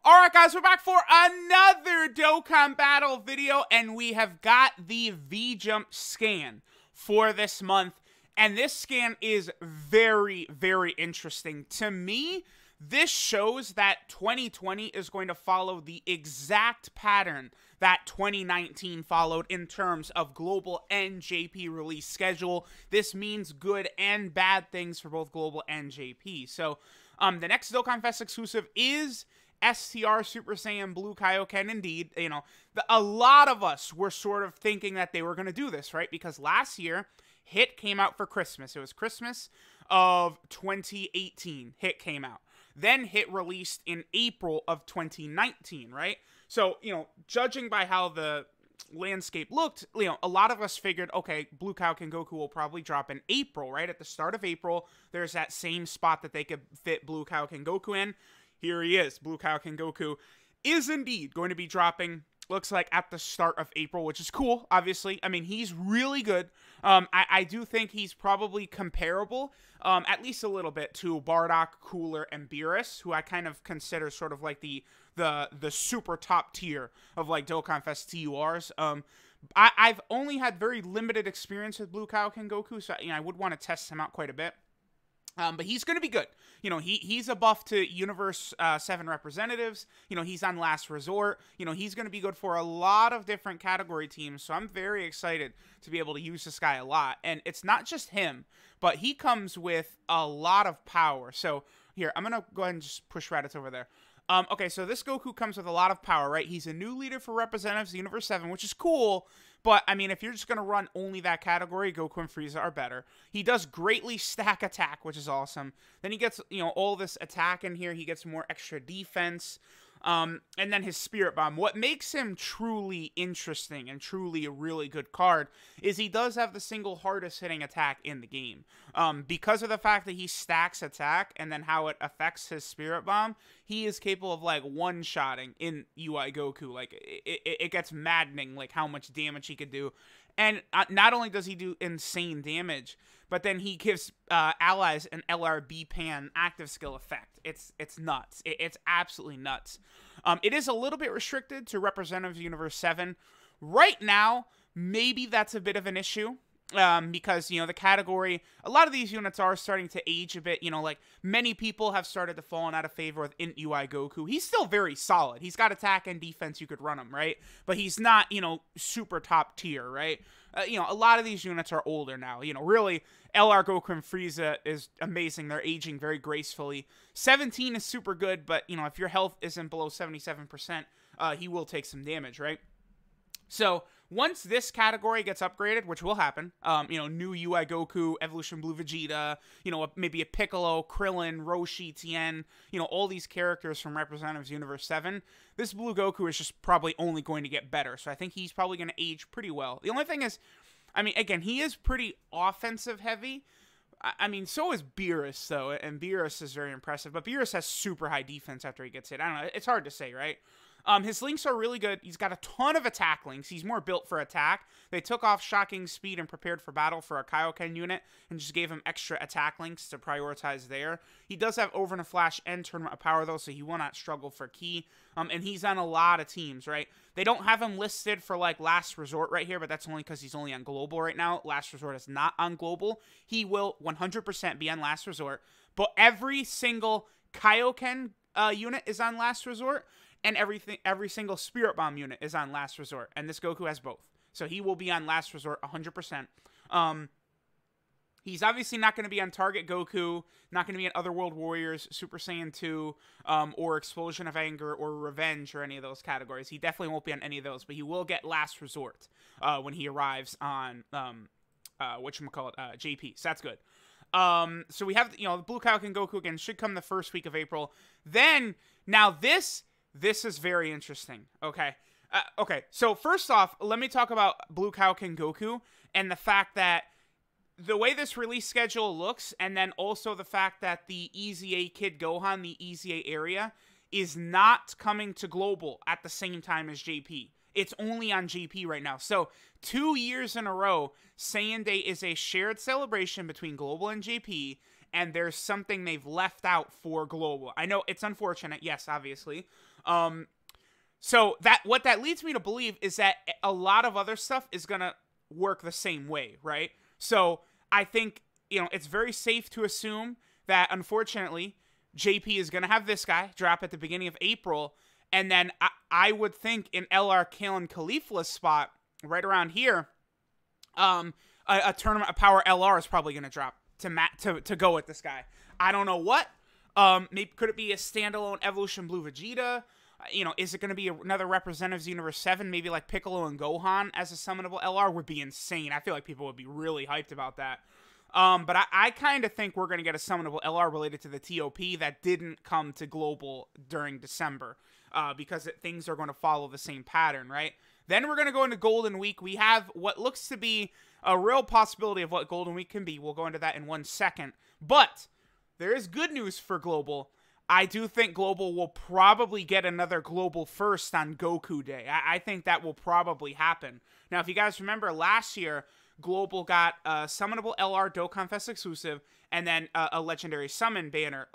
Alright guys, we're back for another Dokkan battle video, and we have got the V-Jump scan for this month, and this scan is very, very interesting. To me, this shows that 2020 is going to follow the exact pattern that 2019 followed in terms of global and JP release schedule. This means good and bad things for both global and JP. So, the next Dokkan Fest exclusive is STR Super Saiyan Blue Kaioken. Indeed, you know, a lot of us were sort of thinking that they were going to do this, right? Because last year, Hit came out for Christmas. It was Christmas of 2018. Hit came out. Then Hit released in April of 2019, right? So, you know, judging by how the landscape looked, you know, a lot of us figured, okay, Blue Kaioken Goku will probably drop in April, right? At the start of April, there's that same spot that they could fit Blue Kaioken Goku in. Here he is. Blue Kaioken Goku is indeed going to be dropping, looks like, at the start of April, which is cool, obviously. I mean, he's really good. I do think he's probably comparable, at least a little bit, to Bardock, Cooler, and Beerus, who I kind of consider sort of like the super top tier of, like, Dokkan Fest TURs. I've only had very limited experience with Blue Kaioken Goku, so, you know, I would want to test him out quite a bit. But he's going to be good. You know, he's a buff to Universe 7 representatives. You know, he's on Last Resort. You know, he's going to be good for a lot of different category teams. So I'm very excited to be able to use this guy a lot. And it's not just him, but he comes with a lot of power. So here, I'm going to go ahead and just push Raditz over there. Okay, so this Goku comes with a lot of power, right? He's a new leader for representatives, Universe 7, which is cool. But, I mean, if you're just going to run only that category, Goku and Frieza are better. He does greatly stack attack, which is awesome. Then he gets, you know, all this attack in here. He gets more extra defense. And then his Spirit Bomb. What makes him truly interesting and truly a really good card is he does have the single hardest hitting attack in the game. Because of the fact that he stacks attack and then how it affects his Spirit Bomb, he is capable of, like, one-shotting in UI Goku. Like, it gets maddening, like, how much damage he could do. And not only does he do insane damage, but then he gives allies an LRB Pan active skill effect. It's nuts. It's absolutely nuts. It is a little bit restricted to Representatives Universe 7. Right now, maybe that's a bit of an issue. Because, you know, the category, a lot of these units are starting to age a bit. You know, like, many people have started to fall out of favor with Int UI Goku. He's still very solid. He's got attack and defense. You could run him, right? But he's not, you know, super top tier, right? You know, a lot of these units are older now. You know, really, LR Goku and Frieza is amazing. They're aging very gracefully. 17 is super good, but, you know, if your health isn't below 77%, he will take some damage, right? So, once this category gets upgraded, which will happen, you know, new UI Goku, Evolution Blue Vegeta, you know, maybe a Piccolo, Krillin, Roshi, Tien, you know, all these characters from Representatives Universe 7, this Blue Goku is just probably only going to get better. So I think he's probably going to age pretty well. The only thing is, I mean, again, he is pretty offensive heavy. I mean, so is Beerus, though, and Beerus is very impressive. But Beerus has super high defense after he gets hit. I don't know. It's hard to say, right? His links are really good. He's got a ton of attack links. He's more built for attack. They took off Shocking Speed and Prepared for Battle for a Kaioken unit and just gave him extra attack links to prioritize there. He does have Over in a Flash and Tournament of Power, though, so he will not struggle for Ki. And he's on a lot of teams, right? They don't have him listed for, like, Last Resort right here, but that's only because he's only on Global right now. Last Resort is not on Global. He will 100% be on Last Resort. But every single Kaioken unit is on Last Resort. And every single Spirit Bomb unit is on Last Resort. And this Goku has both. So he will be on Last Resort 100%. He's obviously not going to be on Target Goku, not going to be on Otherworld Warriors, Super Saiyan 2, or Explosion of Anger, or Revenge, or any of those categories. He definitely won't be on any of those, but he will get Last Resort when he arrives on, JP. So that's good. So we have, you know, the Blue Kaioken Goku, again, should come the first week of April. Then, now this is very interesting, okay? Okay, so first off, let me talk about Blue Kaioken Goku and the fact that the way this release schedule looks, and then also the fact that the EZA Kid Gohan, the EZA area, is not coming to Global at the same time as JP. It's only on JP right now. So 2 years in a row, Saiyan Day is a shared celebration between Global and JP, and there's something they've left out for global. I know it's unfortunate, yes, obviously. So what that leads me to believe is that a lot of other stuff is gonna work the same way, right? So I think, it's very safe to assume that, unfortunately, JP is gonna have this guy drop at the beginning of April, and then I would think in LR Kalen Khalifa's spot right around here, a tournament of power LR is probably gonna drop to go with this guy. I don't know what. Maybe could it be a standalone Evolution Blue Vegeta? Is it going to be another Representatives Universe 7? Maybe like Piccolo and Gohan as a summonable LR would be insane. I feel like people would be really hyped about that. But I kind of think we're going to get a summonable LR related to the TOP that didn't come to Global during December. Because things are going to follow the same pattern, right? Then we're going to go into Golden Week. We have what looks to be a real possibility of what Golden Week can be. We'll go into that in 1 second. But there is good news for Global. I do think Global will probably get another Global First on Goku Day. I think that will probably happen. Now, if you guys remember last year, Global got a summonable LR Dokkan Fest exclusive, and then a legendary summon banner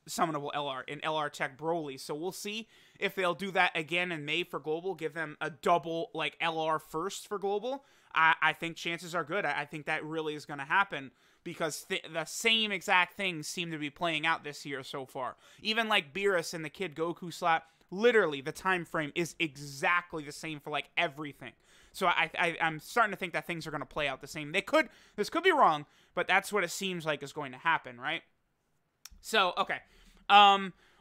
summonable LR in LR Tech Broly. So we'll see if they'll do that again in May for Global, give them a double like LR First for Global. I think chances are good. I think that really is going to happen, because the same exact things seem to be playing out this year so far. Even like Beerus and the Kid Goku slot, literally the time frame is exactly the same for like everything. So I'm starting to think that things are going to play out the same. This could be wrong, but that's what it seems like is going to happen, right? So, okay.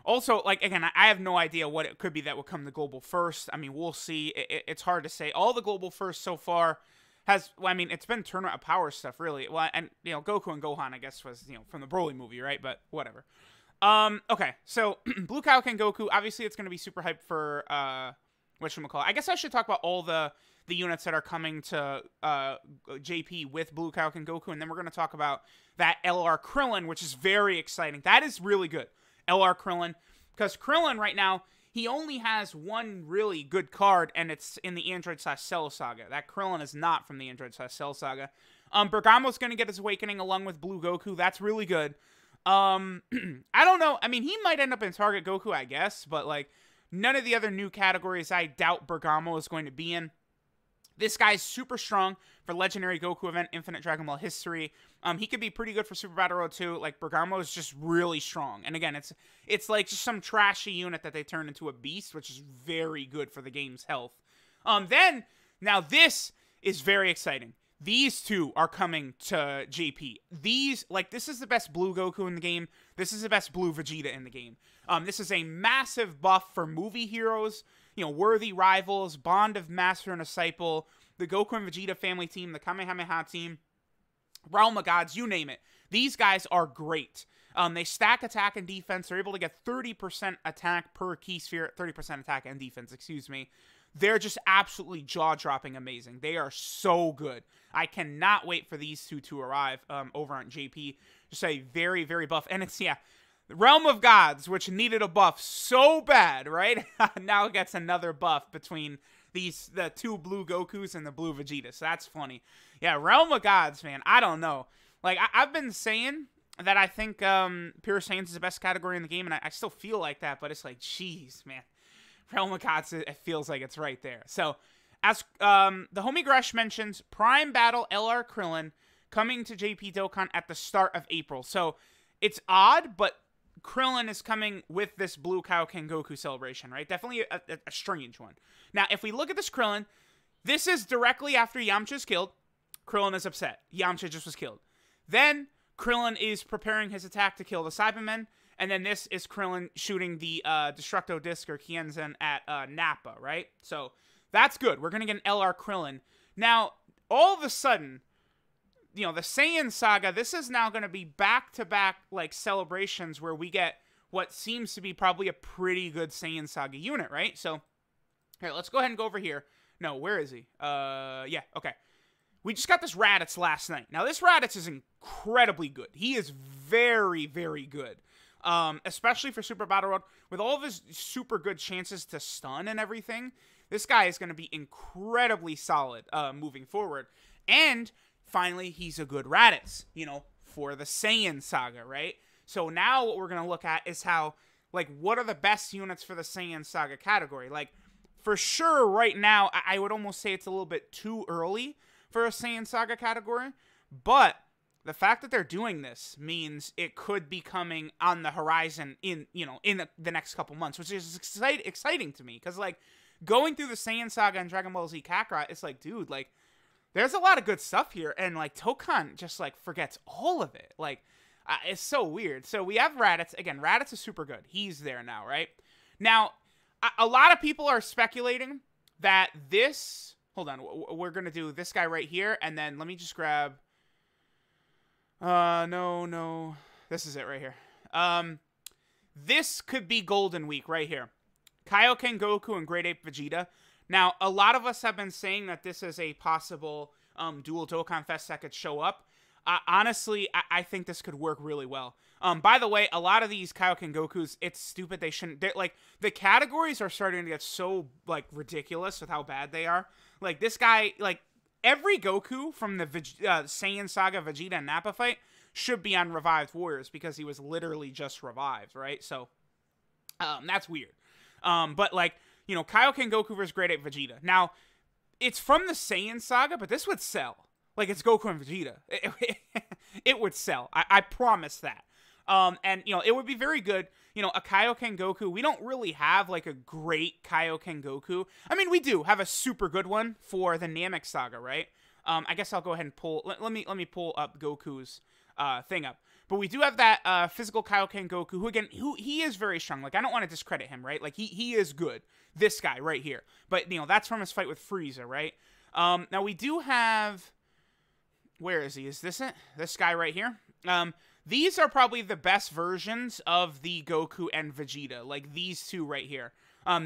Also, like, again, I have no idea what it could be that will come to Global First. I mean, we'll see. It's hard to say. All the Global First so far it's been Tournament of Power stuff, really. Well, and, Goku and Gohan, I guess, was, from the Broly movie, right? But whatever. Okay, so, Blue KAIOKEN Goku, obviously it's going to be super hyped for, whatchamacallit. I guess I should talk about all the units that are coming to, JP with Blue KAIOKEN Goku, and then we're going to talk about that LR Krillin, which is very exciting. That is really good, LR Krillin, because Krillin right now, he only has one really good card, and it's in the Android/Cell Saga. That Krillin is not from the Android/Cell Saga. Bergamo's going to get his Awakening along with Blue Goku. That's really good. I don't know. I mean, he might end up in Target Goku, I guess, but, like, none of the other new categories I doubt Bergamo is going to be in. This guy's super strong for Legendary Goku event, Infinite Dragon Ball History. He could be pretty good for Super Battle Road 2. Like, Bergamo is just really strong. And again, it's like just some trashy unit that they turn into a beast, which is very good for the game's health. Now this is very exciting. These two are coming to JP. This is the best Blue Goku in the game. This is the best Blue Vegeta in the game. This is a massive buff for movie heroes. Worthy Rivals, Bond of Master and Disciple, the Goku and Vegeta family team, the Kamehameha team, Realm of Gods, you name it. These guys are great. They stack attack and defense. They're able to get 30% attack per key sphere, 30% attack and defense, excuse me. They're just absolutely jaw-dropping amazing. They are so good. I cannot wait for these two to arrive over on JP. Just a very, very buff. And it's, Realm of Gods, which needed a buff so bad, right? Now it gets another buff between the two Blue Gokus and the Blue Vegeta. So that's funny. Yeah, Realm of Gods, man. I don't know. Like, I've been saying that I think Pure Saiyans is the best category in the game, and I still feel like that, but it's like, jeez, man. Realm of Gods, it feels like it's right there. So, as the homie Gresh mentions, Prime Battle LR Krillin coming to JP Dokkan at the start of April. So, it's odd, but Krillin is coming with this Blue KAIOKEN Goku celebration, right? Definitely a strange one. Now, if we look at this Krillin, this is directly after Yamcha's killed. Krillin is upset. Yamcha just was killed. Then, Krillin is preparing his attack to kill the Cybermen. And then this is Krillin shooting the Destructo Disc or Kienzen at Nappa, right? So, that's good. We're going to get an LR Krillin. Now, all of a sudden, the Saiyan Saga, this is now going to be back-to-back, like, celebrations where we get what seems to be probably a pretty good Saiyan Saga unit, right? So, here, let's go ahead and go over here. No, where is he? Yeah, okay. We just got this Raditz last night. Now, this Raditz is incredibly good. He is very, very good. Especially for Super Battle Road. With all of his super good chances to stun and everything, this guy is going to be incredibly solid moving forward. And finally, he's a good Raditz. for the Saiyan Saga, right? So now what we're going to look at is how, like, what are the best units for the Saiyan Saga category? Like, for sure, right now, I would almost say it's a little bit too early for a Saiyan Saga category, but the fact that they're doing this means it could be coming on the horizon in the next couple months, which is exciting to me, because, like, going through the Saiyan Saga and Dragon Ball Z Kakarot, it's like, dude, like, there's a lot of good stuff here, and, like, Dokkan just, like, forgets all of it. Like, it's so weird. So we have Raditz. Again, Raditz is super good. He's there now, right? Now, a lot of people are speculating that this... Hold on. We're going to do this guy right here, and then let me just grab... No. This is it right here. This could be Golden Week right here. Kaioken Goku and Great Ape Vegeta. Now, a lot of us have been saying that this is a possible dual Dokkan Fest that could show up. Honestly, I think this could work really well. By the way, a lot of these Kaioken Gokus, it's stupid. They shouldn't... Like, the categories are starting to get so, like, ridiculous with how bad they are. Like, this guy... Like, every Goku from the Saiyan Saga Vegeta and Nappa fight should be on Revived Warriors, because he was literally just revived, right? So, that's weird. But, like, you know, Kaioken Goku versus Great Ape Vegeta. Now, it's from the Saiyan Saga, but this would sell. Like, it's Goku and Vegeta. It would sell. I promise that. And, you know, it would be very good. You know, a Kaioken Goku, we don't really have, like, a great Kaioken Goku. I mean, we do have a super good one for the Namek Saga, right? I guess I'll go ahead and pull... Let me pull up Goku's thing up. But we do have that physical Kaioken Goku, who, again, he is very strong. Like, I don't want to discredit him, right? Like, he is good. This guy right here. But, you know, that's from his fight with Frieza, right? Now, we do have... Where is he? Is this it? This guy right here? These are probably the best versions of the Goku and Vegeta. Like, these two right here.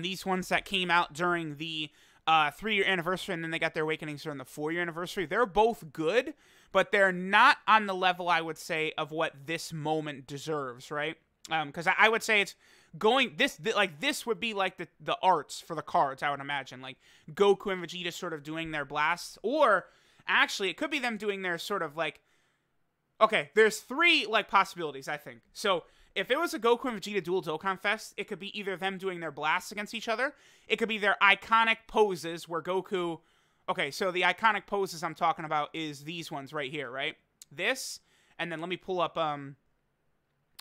These ones that came out during the 3-year anniversary, and then they got their awakenings during the 4-year anniversary. They're both good, but they're not on the level, I would say, of what this moment deserves, right? Because I would say it's going... This would be like the arts for the cards, I would imagine. Like, Goku and Vegeta sort of doing their blasts, or... Actually, it could be them doing their sort of, like... Okay, there's 3, like, possibilities, I think. So, if it was a Goku and Vegeta dual Dokkan Fest, it could be either them doing their blasts against each other. It could be their iconic poses where Goku... Okay, so the iconic poses I'm talking about is these ones right here, right? This, and then let me pull up,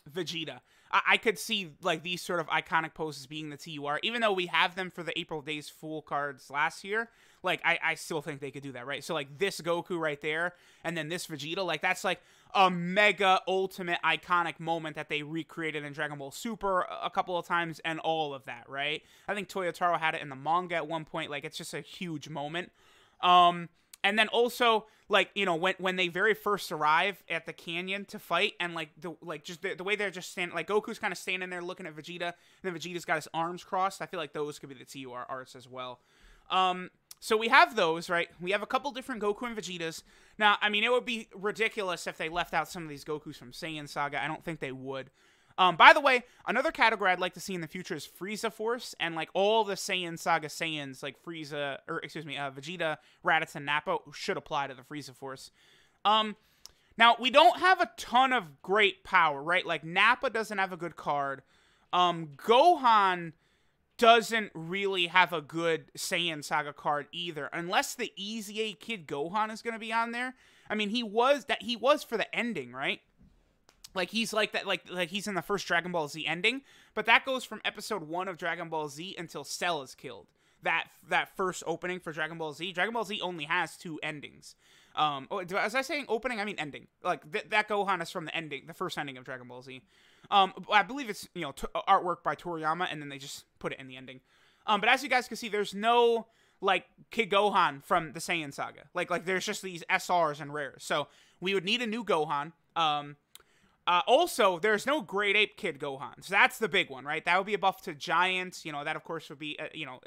Vegeta. I could see, like, these sort of iconic poses being the TUR. Even though we have them for the April Days Fool cards last year, like, I still think they could do that, right? So, like, this Goku right there, and then this Vegeta, like, that's, like, a mega ultimate iconic moment that they recreated in Dragon Ball Super a couple of times, and all of that, right? I think Toyotaro had it in the manga at one point. Like, it's just a huge moment. And then also, like, you know, when they very first arrive at the canyon to fight, and, like, the way they're just standing, like, Goku's kind of standing there looking at Vegeta, and then Vegeta's got his arms crossed. I feel like those could be the TUR arts as well. So we have those, right? We have a couple different Goku and Vegetas. Now, I mean, it would be ridiculous if they left out some of these Gokus from Saiyan Saga. I don't think they would. By the way, another category I'd like to see in the future is Frieza Force, and, like, all the Saiyan Saga Saiyans, like Frieza, or excuse me, Vegeta, Raditz, and Nappa should apply to the Frieza Force. Now, we don't have a ton of great power, right? Like, Nappa doesn't have a good card. Gohan doesn't really have a good Saiyan Saga card either, unless the Easy A Kid Gohan is going to be on there. I mean, he was for the ending, right? Like, he's like that, like he's in the first Dragon Ball Z ending, but that goes from episode 1 of Dragon Ball Z until Cell is killed. That first opening for Dragon Ball Z. Dragon Ball Z only has 2 endings. Was I saying opening? I mean ending. Like, that Gohan is from the ending, the first ending of Dragon Ball Z. I believe it's, you know, artwork by Toriyama, and then they just put it in the ending. But as you guys can see, there's no, like, Kid Gohan from the Saiyan Saga. Like there's just these SRs and rares. So we would need a new Gohan. Also, there's no Great Ape Kid Gohan. So that's the big one, right? That would be a buff to Giant. You know, that, of course, would be, you know,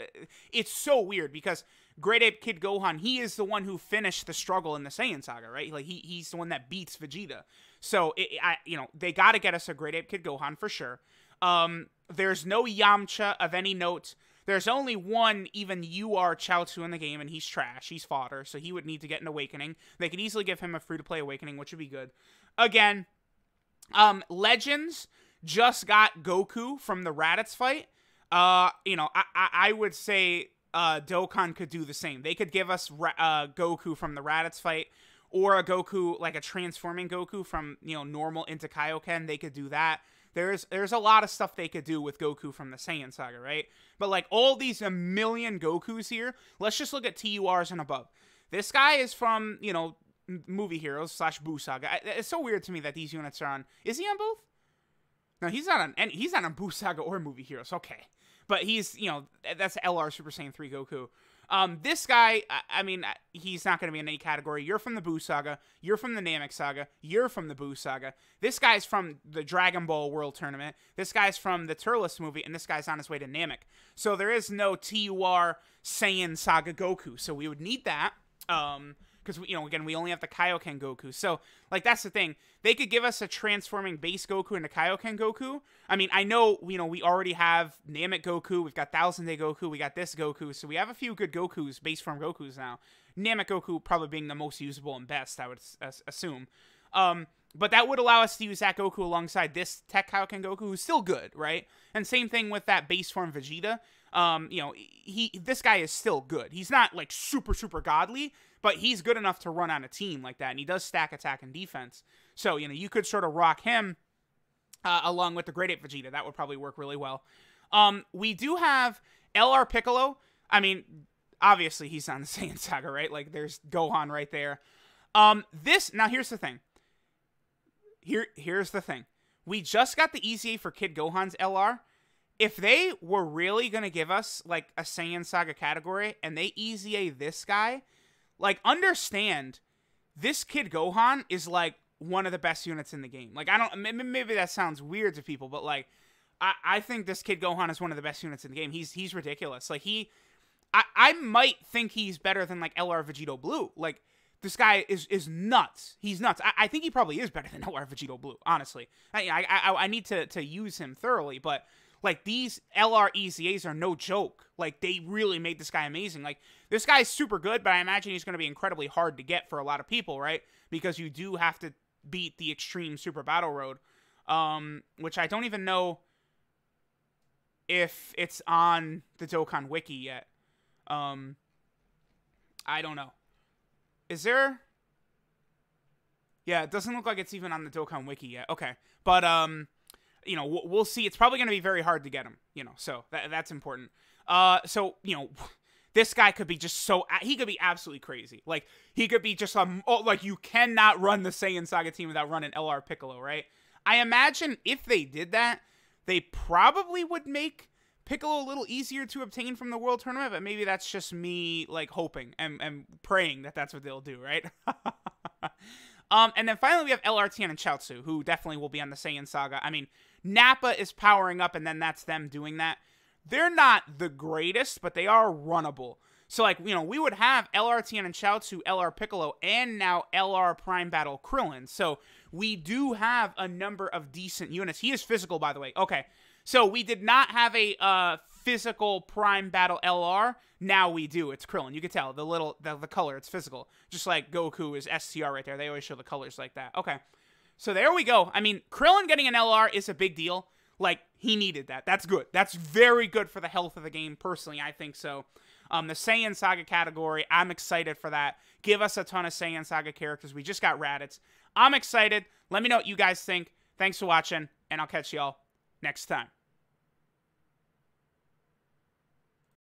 it's so weird because Great Ape Kid Gohan, he is the one who finished the struggle in the Saiyan Saga, right? Like, he's the one that beats Vegeta. So, you know, they got to get us a Great Ape Kid Gohan for sure. There's no Yamcha of any note. There's only one even UR Chaozu in the game, and he's trash. He's fodder, so he would need to get an Awakening. They could easily give him a free-to-play Awakening, which would be good. again, Legends just got Goku from the Raditz fight. You know, I would say Dokkan could do the same. They could give us Goku from the Raditz fight, or a Goku, like a transforming Goku from, you know, normal into Kaioken. They could do that. There's a lot of stuff they could do with Goku from the Saiyan Saga, right? But like all these a million Gokus here, let's just look at TURs and above. This guy is from, you know, Movie Heroes / Buu Saga. It's so weird to me that these units are on. Is he on both? No, he's not on any. He's not on Buu Saga or Movie Heroes. Okay, but he's, you know, that's LR Super Saiyan 3 Goku. This guy, I mean, he's not going to be in any category. You're from the Buu Saga. You're from the Namek Saga. You're from the Buu Saga. This guy's from the Dragon Ball World Tournament. This guy's from the Turles movie, and this guy's on his way to Namek. So there is no TUR Saiyan Saga Goku. So we would need that. Because, you know, again, we only have the Kaioken Goku. So, like, that's the thing. They could give us a transforming base Goku into Kaioken Goku. I mean, I know, you know, we already have Namek Goku. We've got Thousand Day Goku. We got this Goku. So we have a few good Gokus, base form Gokus now. Namek Goku probably being the most usable and best, I would assume. But that would allow us to use that Goku alongside this Tech Kaioken Goku, who's still good, right? And same thing with that base form Vegeta. You know, this guy is still good. He's not, like, super, super godly, but he's good enough to run on a team like that, and he does stack attack and defense. So, you know, you could sort of rock him along with the Great Ape Vegeta. That would probably work really well. We do have LR Piccolo. I mean, obviously he's on the Saiyan Saga, right? Like, there's Gohan right there. Now, here's the thing. Here's the thing. We just got the EZA for Kid Gohan's LR. If they were really going to give us, like, a Saiyan Saga category, and they EZA this guy, like, understand, this Kid Gohan is, like, one of the best units in the game. Like, maybe that sounds weird to people, but, like, I think this Kid Gohan is one of the best units in the game. He's ridiculous. Like, I might think he's better than, like, LR Vegito Blue. Like, this guy is nuts. He's nuts. I think he probably is better than LR Vegito Blue, honestly. I need to use him thoroughly, but, like, these LR EZAs are no joke. Like, they really made this guy amazing. Like, this guy's super good, but I imagine he's going to be incredibly hard to get for a lot of people, right? Because you do have to beat the Extreme Super Battle Road, which I don't even know if it's on the Dokkan Wiki yet. I don't know. Is there? Yeah, it doesn't look like it's even on the Dokkan Wiki yet. Okay, but, you know, we'll see. It's probably going to be very hard to get him, you know, so that's important. So, you know, this guy could be just so, he could be absolutely crazy. Like, he could be just, like, you cannot run the Saiyan Saga team without running LR Piccolo, right? I imagine if they did that, they probably would make Piccolo a little easier to obtain from the World Tournament, but maybe that's just me, like, hoping and praying that that's what they'll do, right? And then finally we have LR Tien and Chaozu, who definitely will be on the Saiyan Saga. I mean, Nappa is powering up, and then that's them doing that. They're not the greatest, but they are runnable. So, like, you know, we would have LR Tien and Chaozu, LR Piccolo, and now LR Prime Battle Krillin. So we do have a number of decent units. He is physical, by the way. Okay, so we did not have a physical Prime Battle LR. Now we do. It's Krillin. You can tell the color. It's physical. Just like Goku is STR right there. They always show the colors like that. Okay. So there we go. I mean, Krillin getting an LR is a big deal. Like, he needed that. That's good. That's very good for the health of the game. Personally, I think so. The Saiyan Saga category, I'm excited for that. Give us a ton of Saiyan Saga characters. We just got Raditz. I'm excited. Let me know what you guys think. Thanks for watching, and I'll catch y'all next time.